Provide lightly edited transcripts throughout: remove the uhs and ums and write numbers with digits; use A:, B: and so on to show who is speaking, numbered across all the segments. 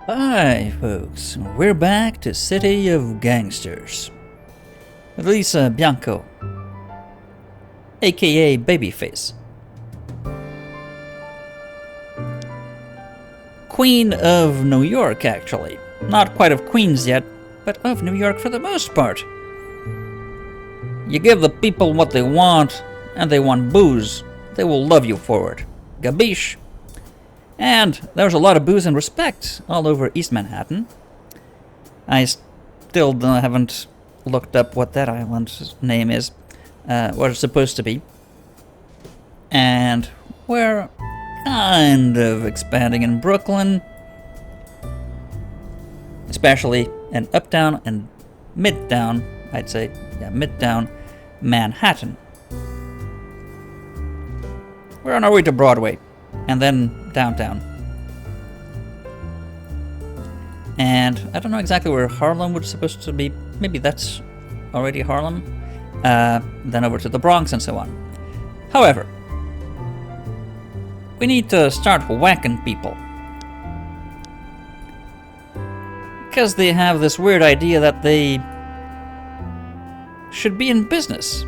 A: Hi, folks. We're back to City of Gangsters. With Lisa Bianco, aka Babyface. Queen of New York, actually. Not quite of Queens yet, but of New York for the most part. You give the people what they want, and they want booze. They will love you for it. Gabish. And there's a lot of booze and respect all over East Manhattan. I still haven't looked up what that island's name is, what it's supposed to be. And we're kind of expanding in Brooklyn, especially in Uptown and Midtown, I'd say, Midtown Manhattan. We're on our way to Broadway, and then downtown. And I don't know exactly where Harlem was supposed to be. Maybe that's already Harlem. Then over to the Bronx and so on. However, we need to start whacking people. Because they have this weird idea that they should be in business.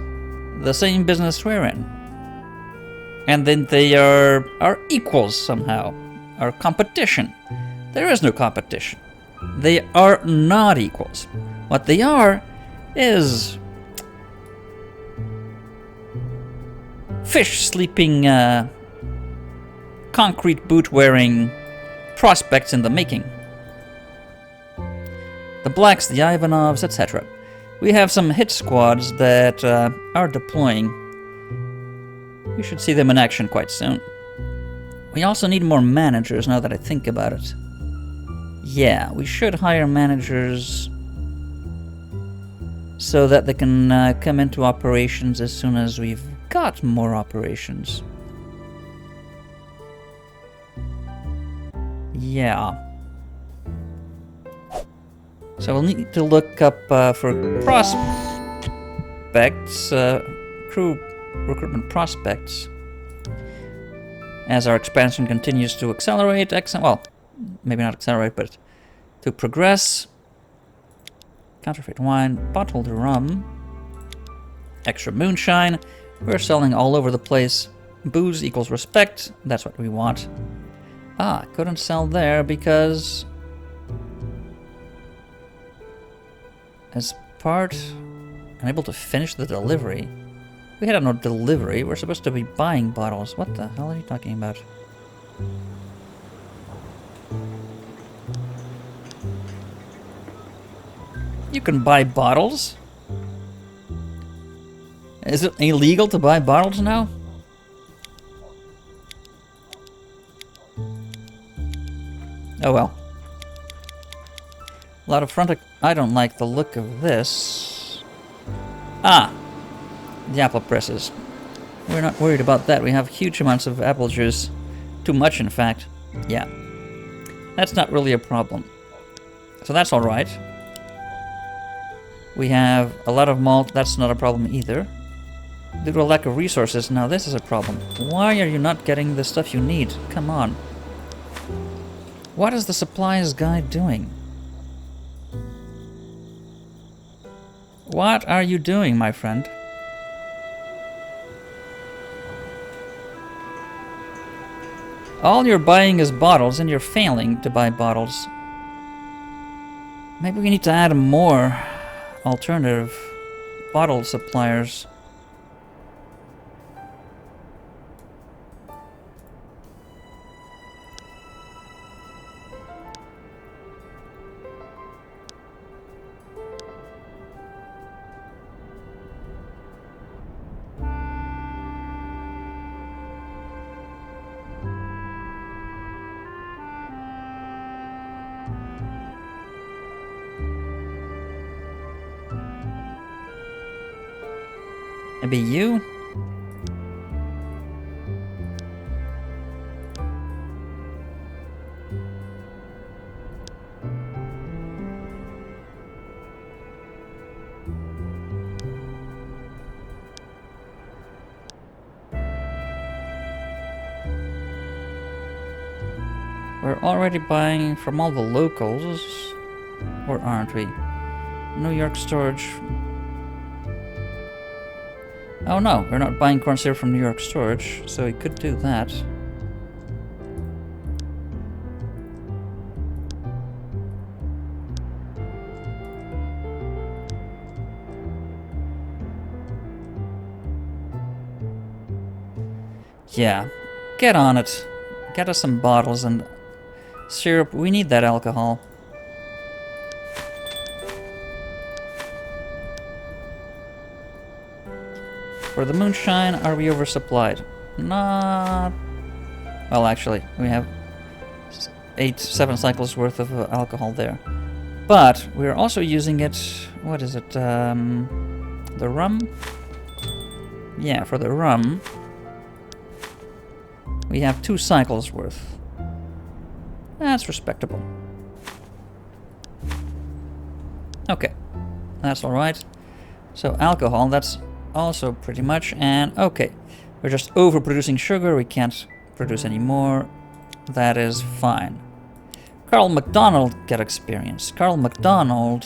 A: The same business we're in. And then they are equals somehow. Our competition. There is no competition. They are not equals. What they are is fish sleeping, concrete boot wearing prospects in the making. The Blacks, the Ivanovs, etc. We have some hit squads that are deploying. We should see them in action quite soon. We also need more managers now that I think about it. Yeah, we should hire managers so that they can come into operations as soon as we've got more operations. Yeah. So we'll need to look up for prospects, crew recruitment prospects, as our expansion continues to accelerate. Well, maybe not accelerate, but to progress. Counterfeit wine, bottled rum, extra moonshine. We're selling all over the place. Booze equals respect. That's what we want. Couldn't sell there because as part unable to finish the delivery. We had no delivery. We're supposed to be buying bottles. What the hell are you talking about? You can buy bottles? Is it illegal to buy bottles now? Oh well. A lot of front... I don't like the look of this. The apple presses. We're not worried about that. We have huge amounts of apple juice. Too much, in fact. Yeah. That's not really a problem. So that's alright. We have a lot of malt. That's not a problem either. Due to a lack of resources, now this is a problem. Why are you not getting the stuff you need? Come on. What is the supplies guy doing? What are you doing, my friend? All you're buying is bottles, and you're failing to buy bottles. Maybe we need to add more alternative bottle suppliers. Maybe you? We're already buying from all the locals, or aren't we? New York storage. Oh no, we're not buying corn syrup from New York storage, so we could do that. Yeah, get on it. Get us some bottles and syrup. We need that alcohol. For the moonshine, are we oversupplied? Not... Well, actually, we have 7 cycles worth of alcohol there. But we're also using it... What is it? The rum? Yeah, for the rum, we have 2 cycles worth. That's respectable. Okay, that's alright. So alcohol, that's also pretty much, and okay. We're just overproducing sugar, we can't produce any more. That is fine. Carl McDonald get experience. Carl McDonald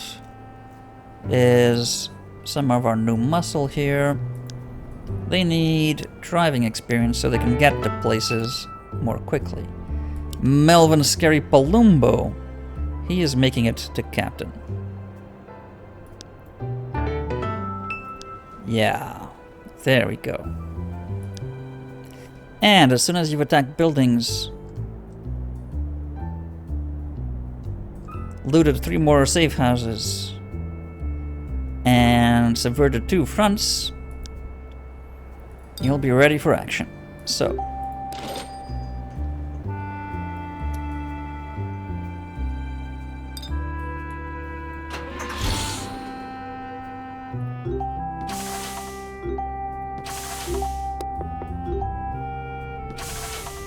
A: is some of our new muscle here. They need driving experience so they can get to places more quickly. Melvin Scary Palumbo. He is making it to captain. Yeah, there we go. And as soon as you've attacked buildings, looted 3 more safe houses, and subverted 2 fronts, you'll be ready for action. So,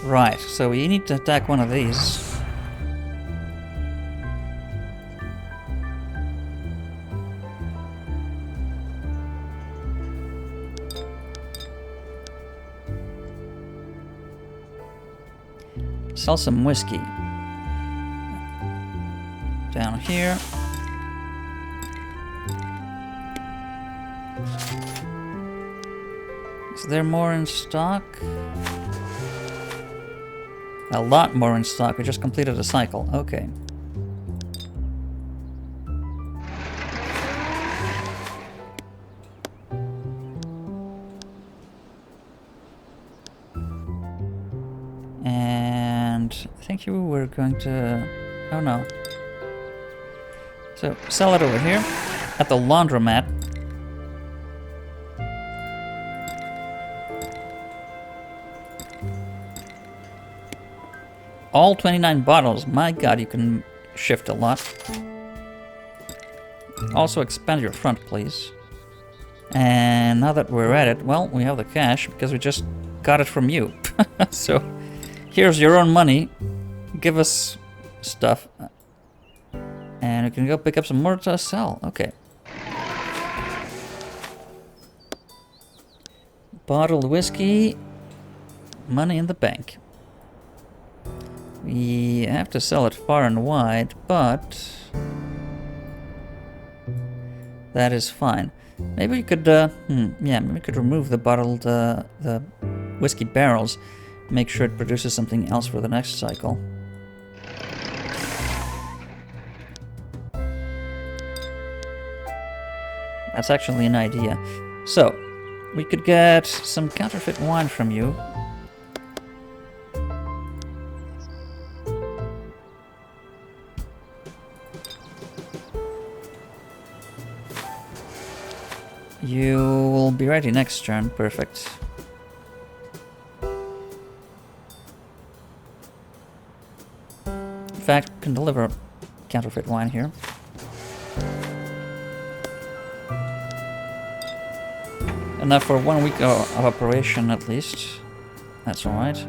A: right, so we need to attack one of these. Sell some whiskey. Down here. Is there more in stock? A lot more in stock. We just completed a cycle. Okay. And I think you were going to... Oh no. So, sell it over here at the laundromat. All 29 bottles. My god, you can shift a lot. Also expand your front, please. And now that we're at it, well, we have the cash because we just got it from you. So, here's your own money. Give us stuff. And we can go pick up some more to sell. Okay. Bottled whiskey. Money in the bank. We have to sell it far and wide, but that is fine. Maybe we could, maybe we could remove the bottled, the whiskey barrels, make sure it produces something else for the next cycle. That's actually an idea. So, we could get some counterfeit wine from you. You will be ready next turn. Perfect. In fact, we can deliver counterfeit wine here. Enough for 1 week of operation at least. That's alright.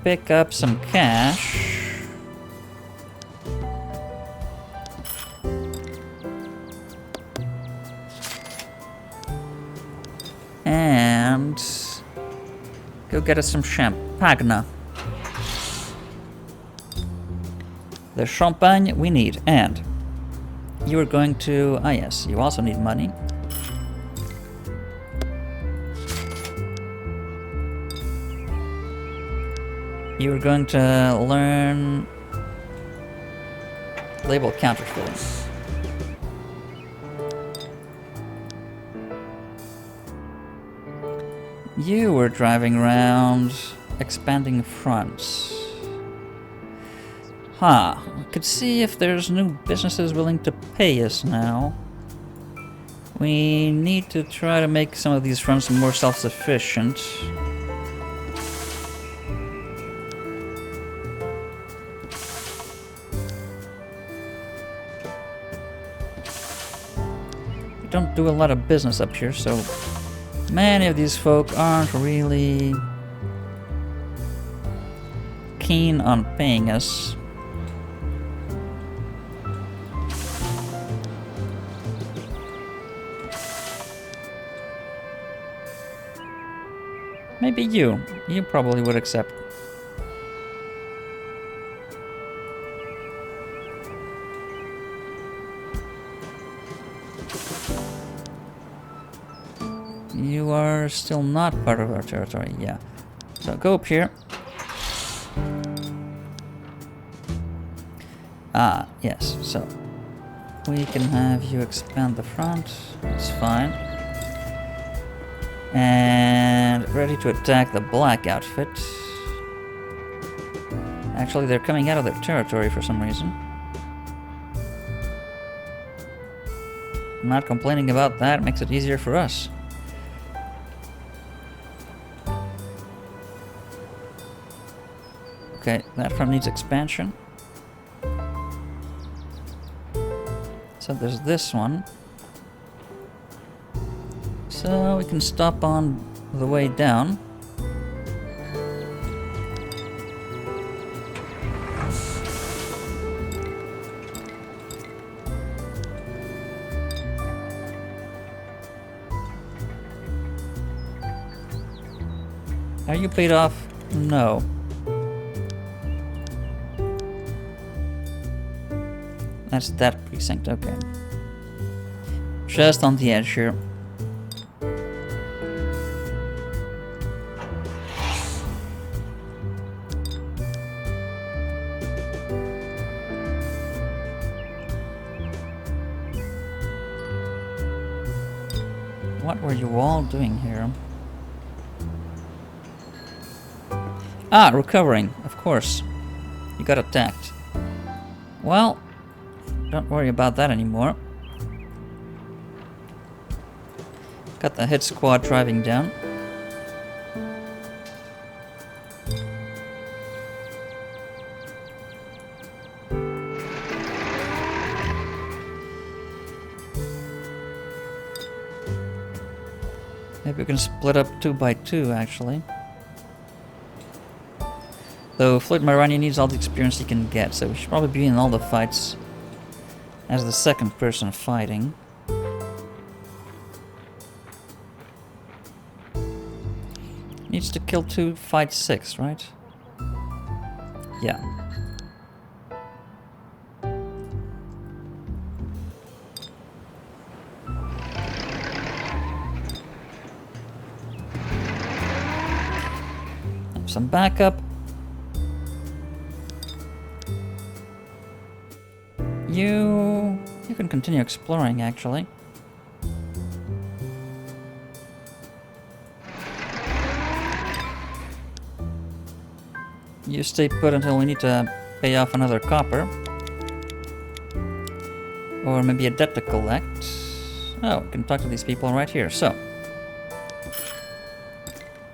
A: Pick up some cash. And go get us some champagne. the champagne we need. And you are going to... Ah, yes, you also need money. You are going to learn label counterfeiting. You were driving around expanding fronts. Huh. Could see if there's new businesses willing to pay us now. We need to try to make some of these fronts more self-sufficient. We don't do a lot of business up here, so many of these folk aren't really keen on paying us. Maybe you. You probably would accept. You are still not part of our territory, yeah. So go up here. Ah, yes, so we can have you expand the front. It's fine. And ready to attack the black outfit. Actually, they're coming out of their territory for some reason. I'm not complaining about that, it makes it easier for us. Okay, that front needs expansion. So there's this one. So we can stop on the way down. Are you paid off? No. That's that precinct, okay. Just on the edge here. What were you all doing here? Ah, recovering, of course. You got attacked. Well, don't worry about that anymore. Got the hit squad driving down. Maybe we can split up 2 by 2 actually. Though Floyd Marani needs all the experience he can get, so we should probably be in all the fights as the second person fighting. Needs to kill 2, fight 6, right? Yeah. Some backup. You can continue exploring, actually. You stay put until we need to pay off another copper. Or maybe a debt to collect. Oh, we can talk to these people right here, so.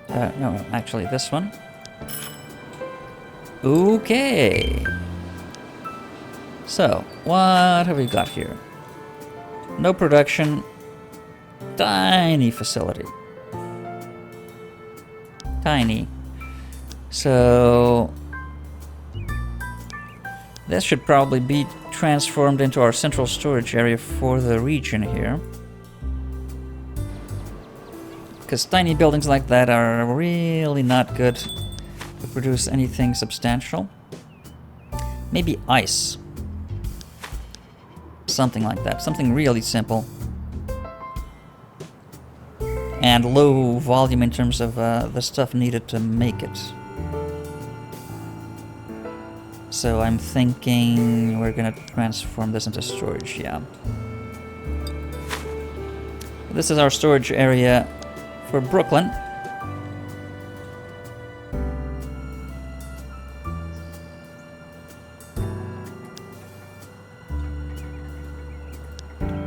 A: No, actually this one. Okay. So, what have we got here? No production. Tiny facility. Tiny. So, this should probably be transformed into our central storage area for the region here. Because tiny buildings like that are really not good to produce anything substantial. Maybe ice. Something like that. Something really simple. And low volume in terms of the stuff needed to make it. So I'm thinking we're gonna transform this into storage, yeah. This is our storage area for Brooklyn.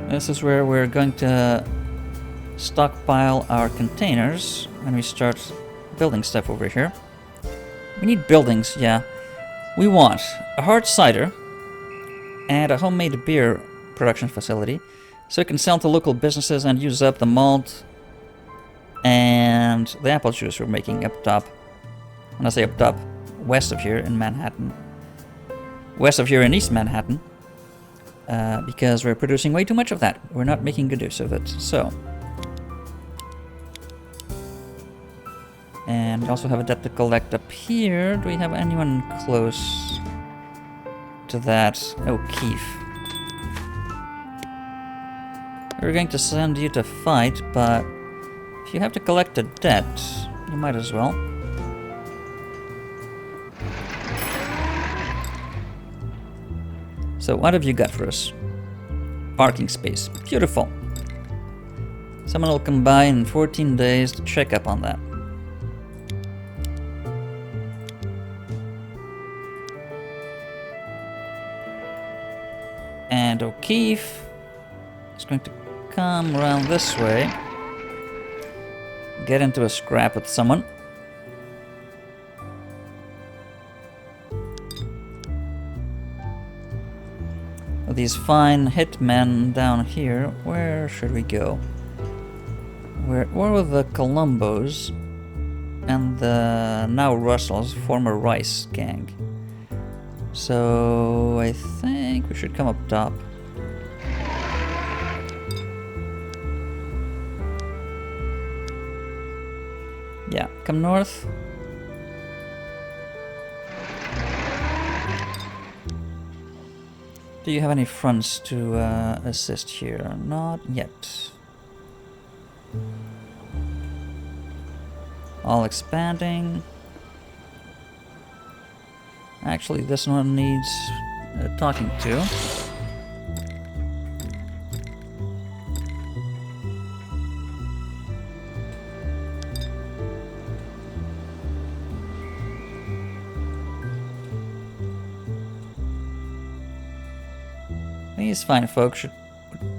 A: This is where we're going to stockpile our containers when we start building stuff over here. We need buildings, yeah. We want a hard cider and a homemade beer production facility so we can sell to local businesses and use up the malt and the apple juice we're making up top. When I say up top, west of here in Manhattan. West of here in East Manhattan. Because we're producing way too much of that. We're not making good use of it. So. And we also have a debt to collect up here. Do we have anyone close to that? Oh, Keith. We're going to send you to fight, but if you have to collect a debt, you might as well. So what have you got for us? Parking space. Beautiful. Someone will come by in 14 days to check up on that. And O'Keefe is going to come around this way. Get into a scrap with someone. These fine hitmen down here, where should we go? Where were the Columbos and the now Russells, former Rice gang? So I think we should come up top. Yeah, come north. Do you have any fronts to assist here? Not yet. All expanding. Actually, this one needs talking to. These fine folks would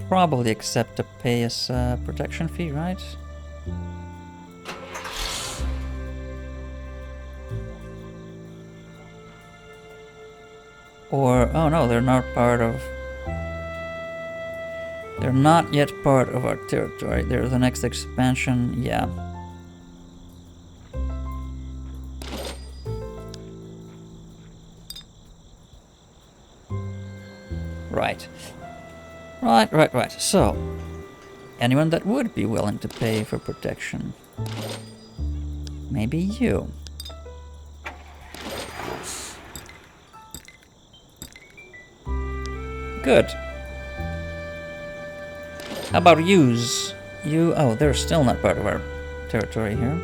A: probably accept to pay us a protection fee, right? Or, oh no, they're not part of... They're not yet part of our territory. They're the next expansion, yeah. Right. Right. So, anyone that would be willing to pay for protection? Maybe you. Good. How about yous? You... Oh, they're still not part of our territory here.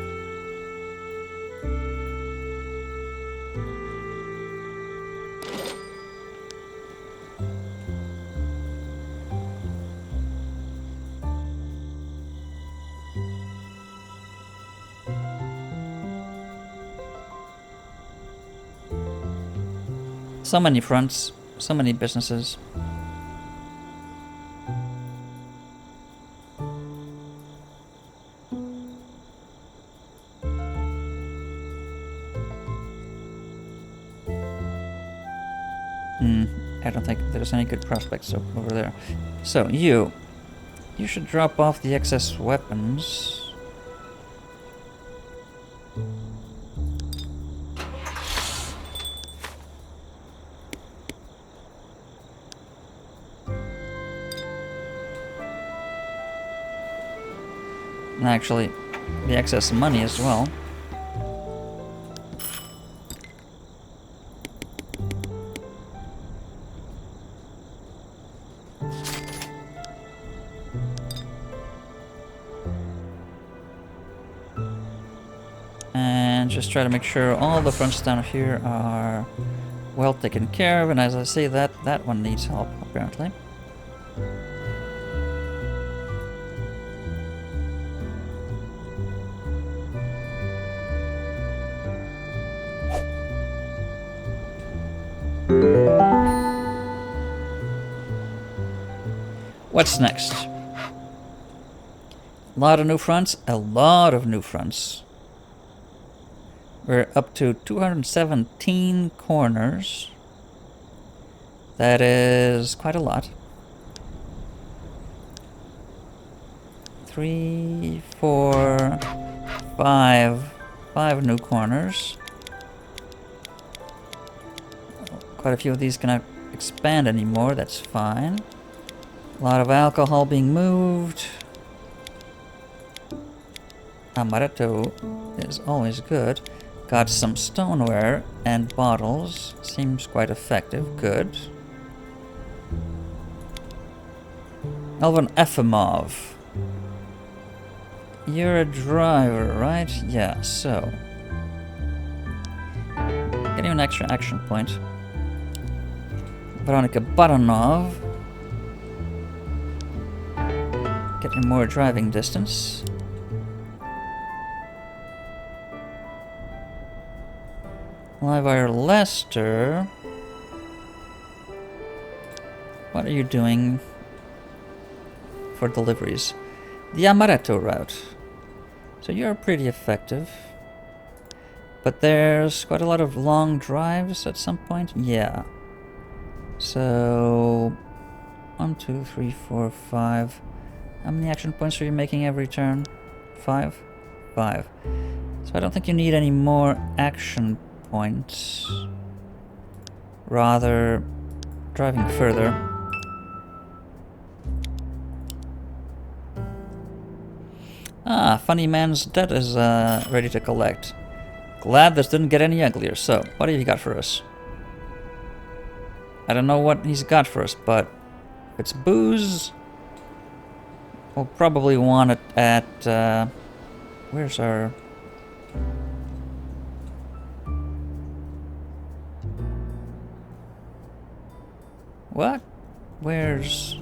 A: So many fronts, so many businesses. I don't think there's any good prospects over there. So, you should drop off the excess weapons. And actually, the excess money as well. And just try to make sure all the fronts down here are well taken care of. And as I say that, that one needs help, apparently. What's next? A lot of new fronts, a lot of new fronts. We're up to 217 corners. That is quite a lot. 3, 4, 5 new corners. Quite a few of these cannot expand anymore, that's fine. A lot of alcohol being moved. Amaretto is always good. Got some stoneware and bottles. Seems quite effective. Good. Elvin Efimov. You're a driver, right? Yeah, so. Getting an extra action point. Veronica Baranov. Getting more driving distance. Livewire Lester. What are you doing for deliveries? The Amaretto route. So you're pretty effective. But there's quite a lot of long drives at some point. Yeah. So 1, 2, 3, 4, 5. How many action points are you making every turn? 5? 5. So I don't think you need any more action points. Rather, driving further. Ah, Funny Man's debt is ready to collect. Glad this didn't get any uglier. So, what have you got for us? I don't know what he's got for us, but if it's booze, we'll probably want it at, where's our... What? Where's...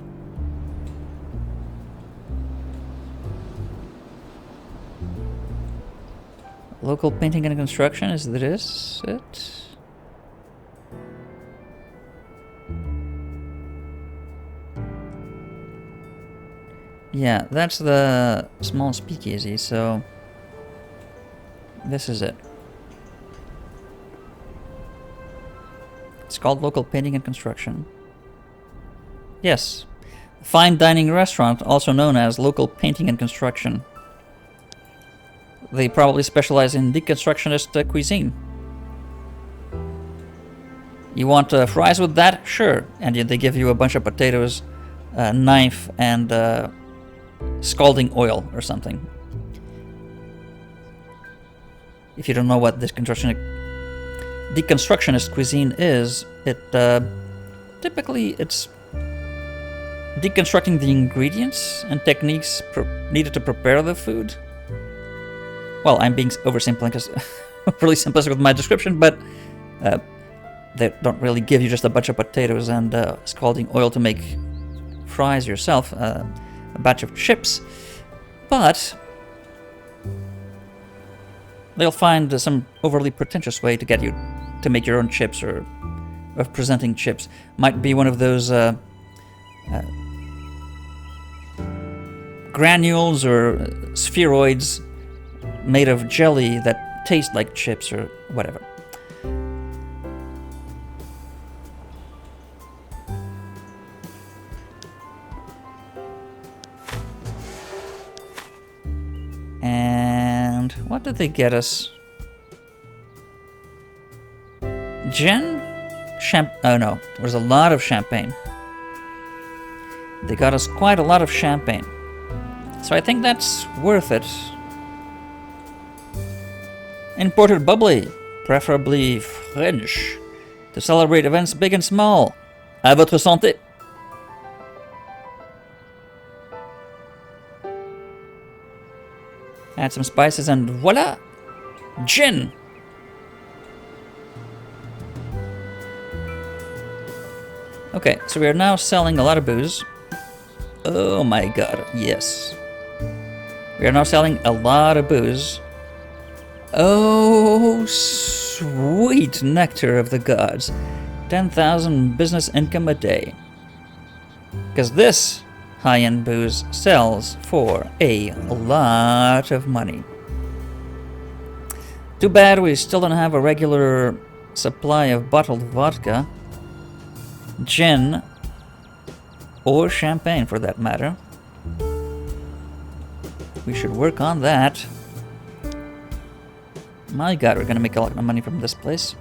A: Local painting and construction, is this it? Yeah, that's the small speakeasy, so this is it. It's called Local Painting and Construction. Yes, fine dining restaurant, also known as Local Painting and Construction. They probably specialize in deconstructionist cuisine. You want fries with that? Sure. And they give you a bunch of potatoes, a knife, and scalding oil or something. If you don't know what deconstructionist cuisine is, it typically it's deconstructing the ingredients and techniques needed to prepare the food. Well, I'm being really simplistic with my description, but they don't really give you just a bunch of potatoes and scalding oil to make fries yourself, a batch of chips, but they'll find some overly pretentious way to get you to make your own chips or of presenting chips. Might be one of those granules or spheroids made of jelly that taste like chips or whatever. And what did they get us? Gin? Oh no, there's a lot of champagne. They got us quite a lot of champagne. So I think that's worth it. Imported bubbly, preferably French, to celebrate events big and small. À votre santé. Add some spices and voila! Gin! Okay, so we are now selling a lot of booze. Oh my god, yes. We are now selling a lot of booze. Oh, sweet nectar of the gods. 10,000 business income a day. Because this high-end booze sells for a lot of money. Too bad we still don't have a regular supply of bottled vodka, gin, or champagne for that matter. We should work on that. My god, we're gonna make a lot of money from this place.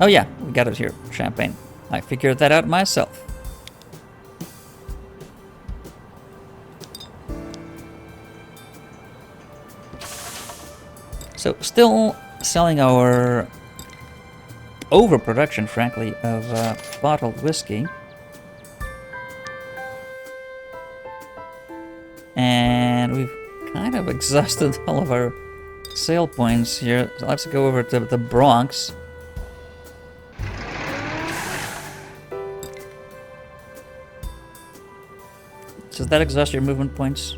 A: Oh yeah, we got it here, champagne. I figured that out myself. So, still selling our overproduction, frankly, of bottled whiskey. And we've kind of exhausted all of our sale points here. So let's go over to the Bronx. Does that exhaust your movement points?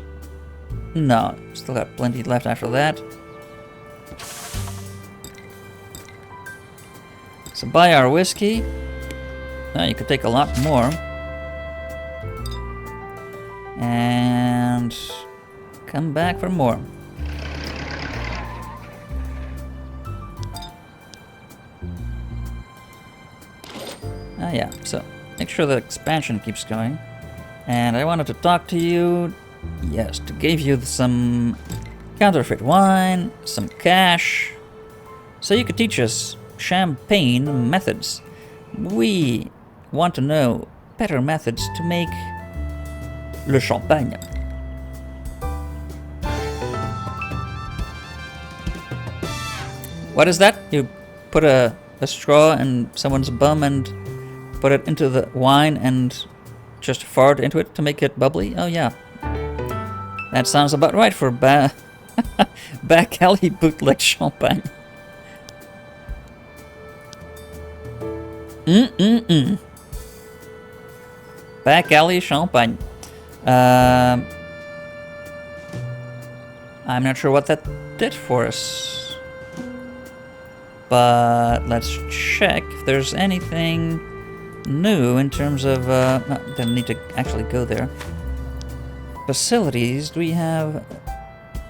A: No, still got plenty left after that. So buy our whiskey. You could take a lot more. And come back for more. Yeah, so make sure the expansion keeps going. And I wanted to talk to you, yes, to give you some counterfeit wine, some cash, so you could teach us champagne methods. We want to know better methods to make le champagne. What is that? You put a straw in someone's bum and put it into the wine and just fart into it to make it bubbly? Oh yeah. That sounds about right for back alley bootleg champagne. Back alley champagne. I'm not sure what that did for us. But let's check if there's anything new in terms of... no, didn't need to actually go there. Facilities, do we have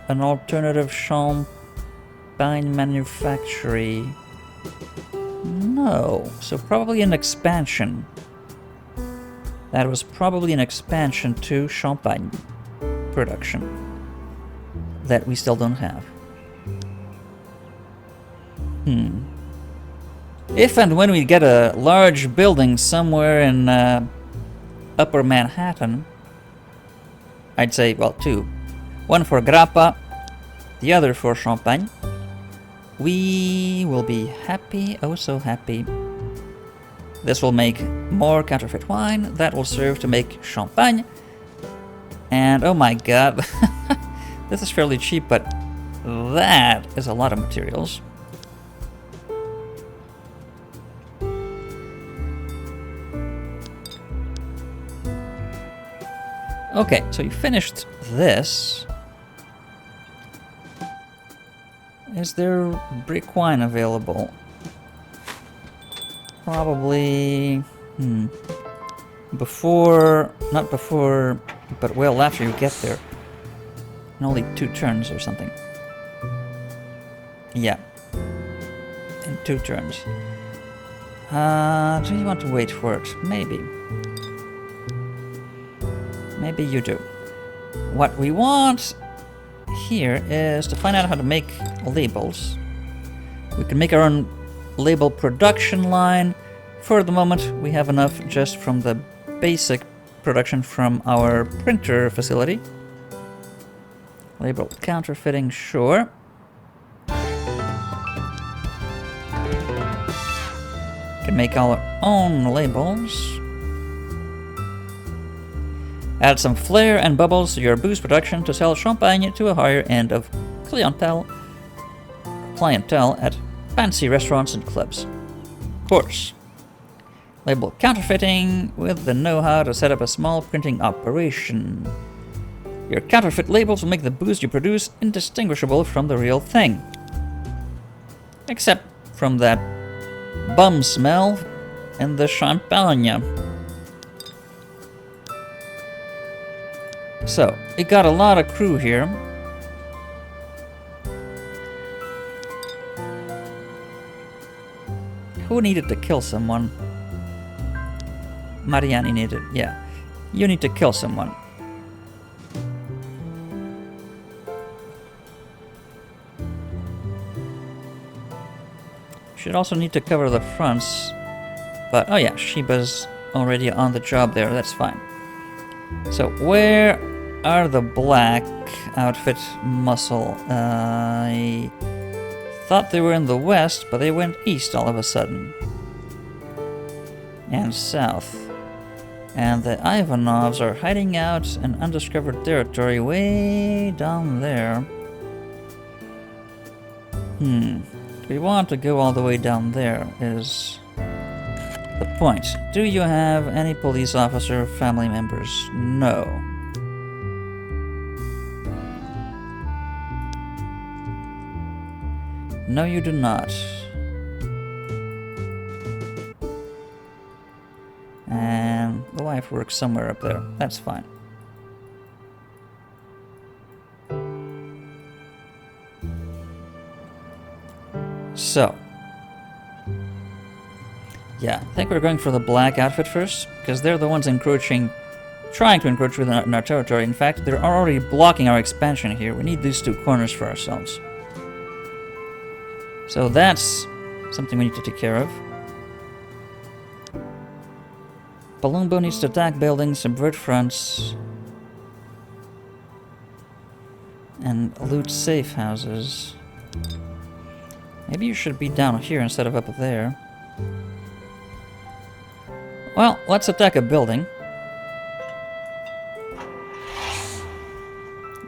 A: an alternative champagne manufactory? No, so probably an expansion. That was probably an expansion to champagne production that we still don't have. If and when we get a large building somewhere in Upper Manhattan, I'd say, well, two. One for grappa, the other for champagne. We will be happy, oh so happy. This will make more counterfeit wine. That will serve to make champagne. And oh my god, this is fairly cheap, but that is a lot of materials. Okay, so you finished this. Is there brick wine available? Probably... Before... Not before, but well after you get there. In only 2 turns or something. Yeah. In 2 turns. Do you want to wait for it? Maybe. Maybe you do. What we want here is to find out how to make labels. We can make our own label production line. For the moment, we have enough just from the basic production from our printer facility. Label counterfeiting, sure. Can make our own labels. Add some flair and bubbles to your booze production to sell champagne to a higher end of clientele at fancy restaurants and clubs. Of course. Label counterfeiting with the know-how to set up a small printing operation. Your counterfeit labels will make the booze you produce indistinguishable from the real thing. Except from that bum smell and the champagne. So, we got a lot of crew here. Who needed to kill someone? Mariani needed, yeah. You need to kill someone. Should also need to cover the fronts. But, oh yeah, Sheba's already on the job there, that's fine. So, where are the black outfit muscle? I thought they were in the west, but they went east all of a sudden. And south. And the Ivanovs are hiding out in undiscovered territory way down there. We want to go all the way down there is the point. Do you have any police officer family members? No. No, you do not. And the wife works somewhere up there. That's fine. So. Yeah, I think we're going for the black outfit first, because they're the ones encroaching, trying to encroach within our territory. In fact, they're already blocking our expansion here. We need these two corners for ourselves. So that's something we need to take care of. Palumbo needs to attack buildings, subvert fronts, and loot safe houses. Maybe you should be down here instead of up there. Well, let's attack a building.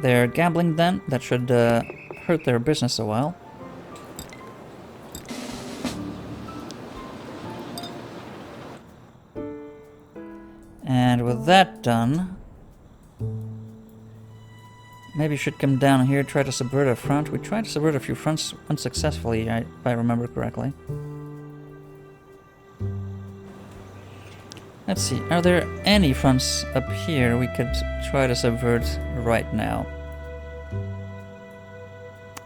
A: They're gambling then. That should hurt their business a while. And with that done, maybe you should come down here, try to subvert a front. We tried to subvert a few fronts unsuccessfully, if I remember correctly. Let's see, are there any fronts up here we could try to subvert right now?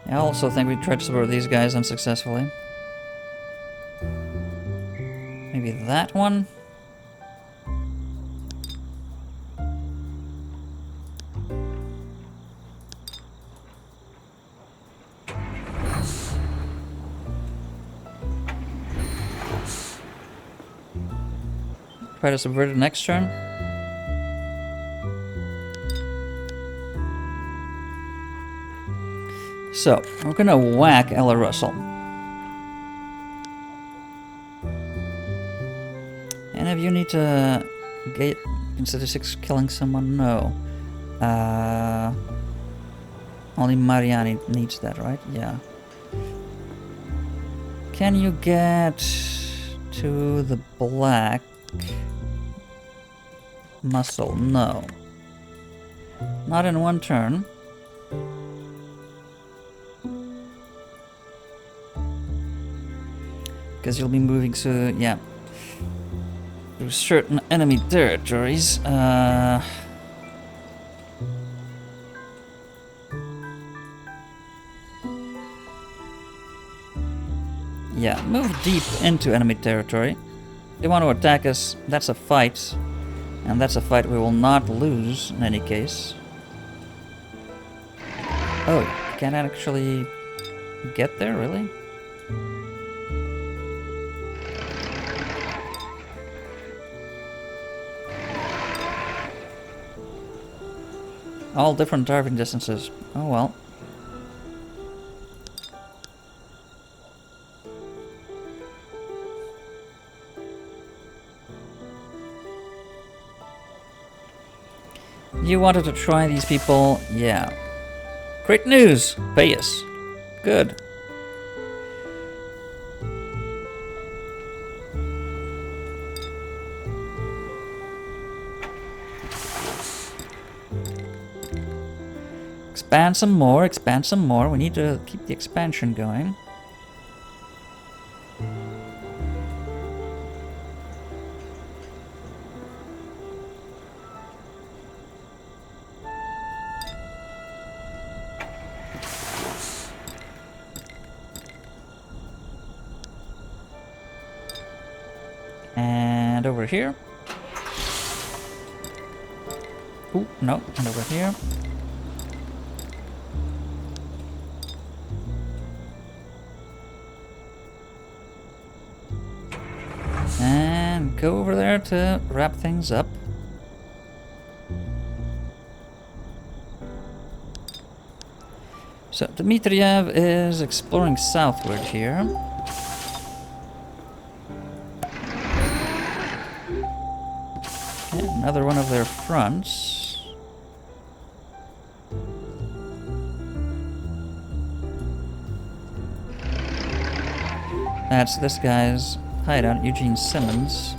A: I also think we tried to subvert these guys unsuccessfully. Maybe that one? Try to subvert it next turn. So, we're gonna whack Ella Russell. Any of you need to get in statistics killing someone? No. Only Mariani needs that, right? Yeah. Can you get to the black muscle? No. Not in one turn. Because you'll be moving to, yeah, through certain enemy territories. Yeah, move deep into enemy territory. They want to attack us, that's a fight. And that's a fight we will not lose in any case. Oh, you can't actually get there, really? All different driving distances. Oh well. You wanted to try these people? Yeah. Great news! Pay us. Good. Expand some more, expand some more. We need to keep the expansion going. And over here. Ooh, no, and over here. And go over there to wrap things up. So Dmitriev is exploring southward here. Okay, another one of their fronts. That's this guy's hideout, Eugene Simmons.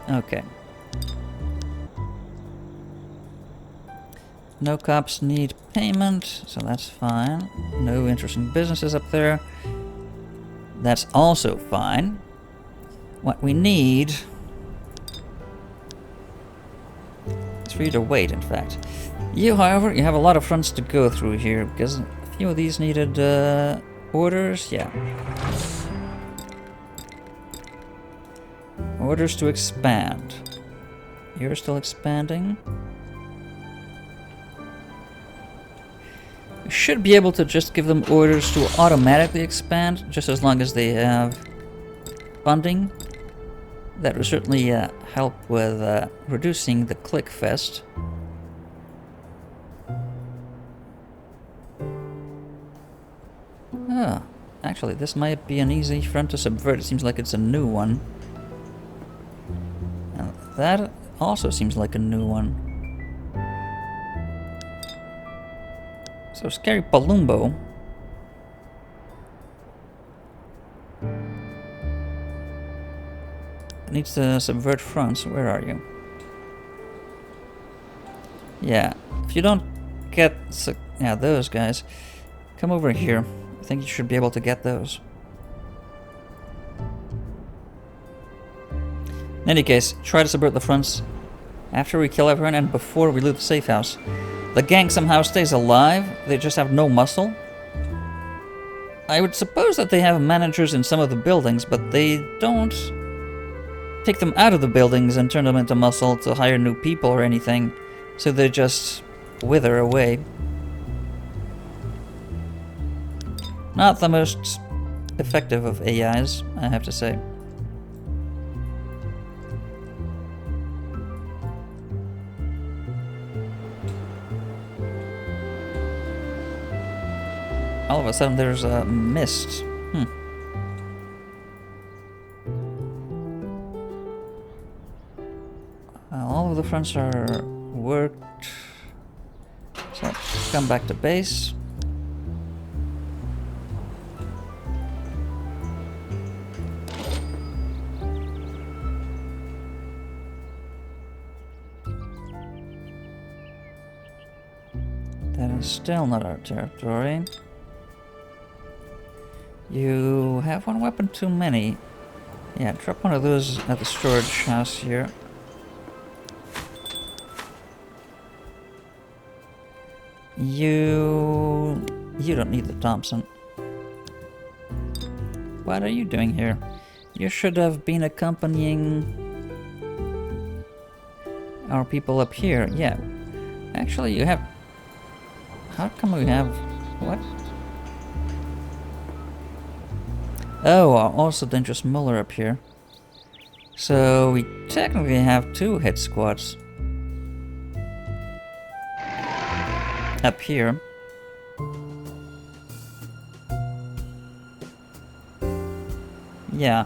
A: Okay. No cops need payment, so that's fine. No interesting businesses up there. That's also fine. What we need is for you to wait, in fact. You, however, you have a lot of fronts to go through here, because a few of these needed orders. Yeah. Orders to expand. You're still expanding. You should be able to just give them orders to automatically expand, just as long as they have funding. That will certainly help with reducing the click fest. Ah, actually, this might be an easy front to subvert. It seems like it's a new one. And that also seems like a new one. So Scary Palumbo. Needs to subvert fronts. Where are you? Yeah, if you don't get those guys, come over here. I think you should be able to get those. In any case, try to subvert the fronts after we kill everyone and before we loot the safe house. The gang somehow stays alive, they just have no muscle. I would suppose that they have managers in some of the buildings, but they don't take them out of the buildings and turn them into muscle to hire new people or anything, so they just wither away. Not the most effective of AIs, I have to say. All of a sudden there's a mist. All of the fronts are worked. So come back to base. That is still not our territory. You have one weapon too many. Yeah, drop one of those at the storage house here. You don't need the Thompson. What are you doing here? You should have been accompanying our people up here. Yeah. Actually, you have... How come we have... What? Oh, also Dangerous Muller up here. So we technically have 2 hit squads. Up here. Yeah.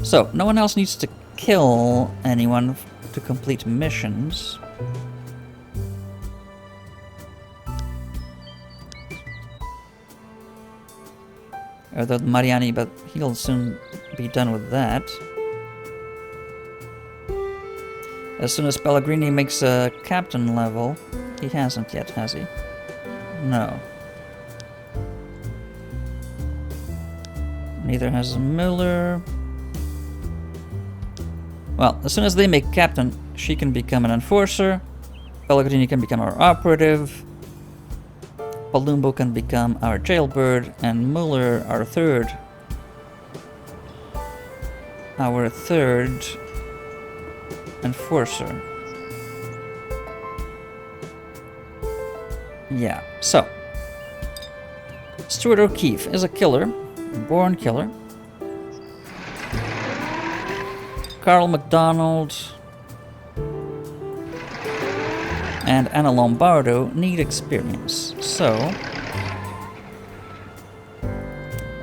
A: So, no one else needs to kill anyone to complete missions. Although Mariani, but he'll soon be done with that. As soon as Pellegrini makes a captain level, he hasn't yet, has he? No. Neither has Miller. Well, as soon as they make captain, she can become an enforcer. Pellegrini can become our operative. Palumbo can become our jailbird, and Muller our third. Our third enforcer. Yeah, so Stuart O'Keefe is a killer, born killer. Carl McDonald and Anna Lombardo need experience. So,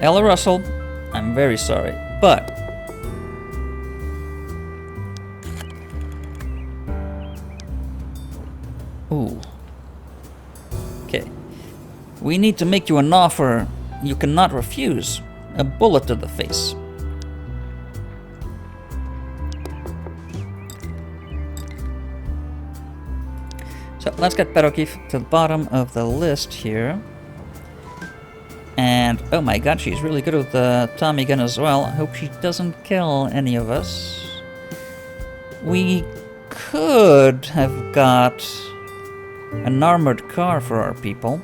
A: Ella Russell, I'm very sorry, but ooh. Okay. We need to make you an offer you cannot refuse. A bullet to the face. So let's get Pat O'Keefe to the bottom of the list here. And oh my god, she's really good with the Tommy gun as well. I hope she doesn't kill any of us. We could have got an armored car for our people.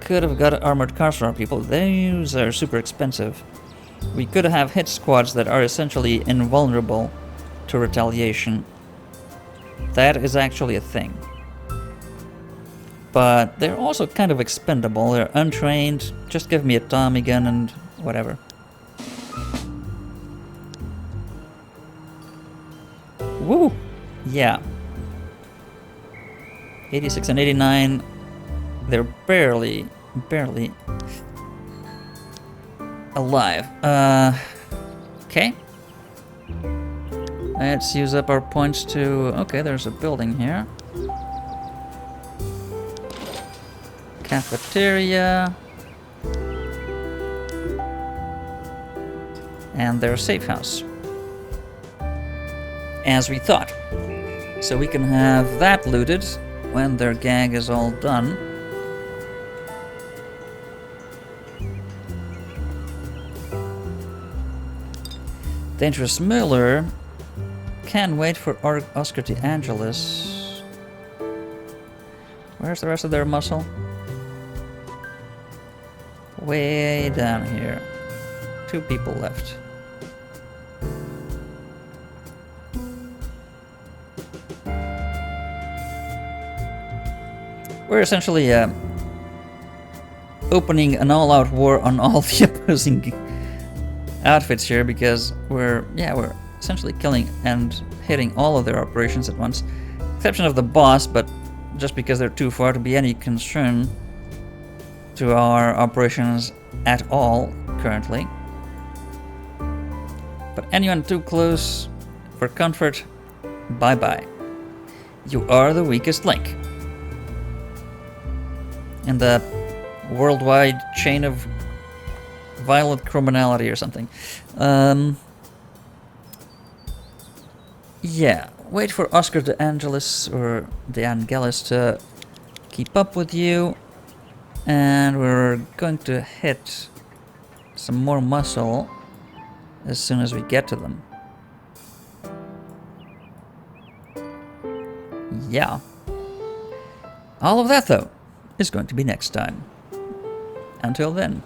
A: Could have got armored cars for our people. Those are super expensive. We could have hit squads that are essentially invulnerable to retaliation. That is actually a thing. But they're also kind of expendable. They're untrained. Just give me a Tommy gun and whatever. Woo! Yeah. 86 and 89. They're barely alive. Okay. Let's use up our points to... Okay, there's a building here. Cafeteria. And their safe house. As we thought. So we can have that looted when their gag is all done. Dangerous Miller can wait for Oscar De Angelis. Where's the rest of their muscle? Way down here. 2 people left. We're essentially opening an all-out war on all the opposing outfits here because we're essentially killing and hitting all of their operations at once. Exception of the boss, but just because they're too far to be any concern to our operations at all currently. But anyone too close for comfort, bye-bye. You are the weakest link in the worldwide chain of violent criminality or something. Yeah, wait for Oscar De Angelis or De Angelis to keep up with you. And we're going to hit some more muscle as soon as we get to them. Yeah. All of that, though, is going to be next time. Until then.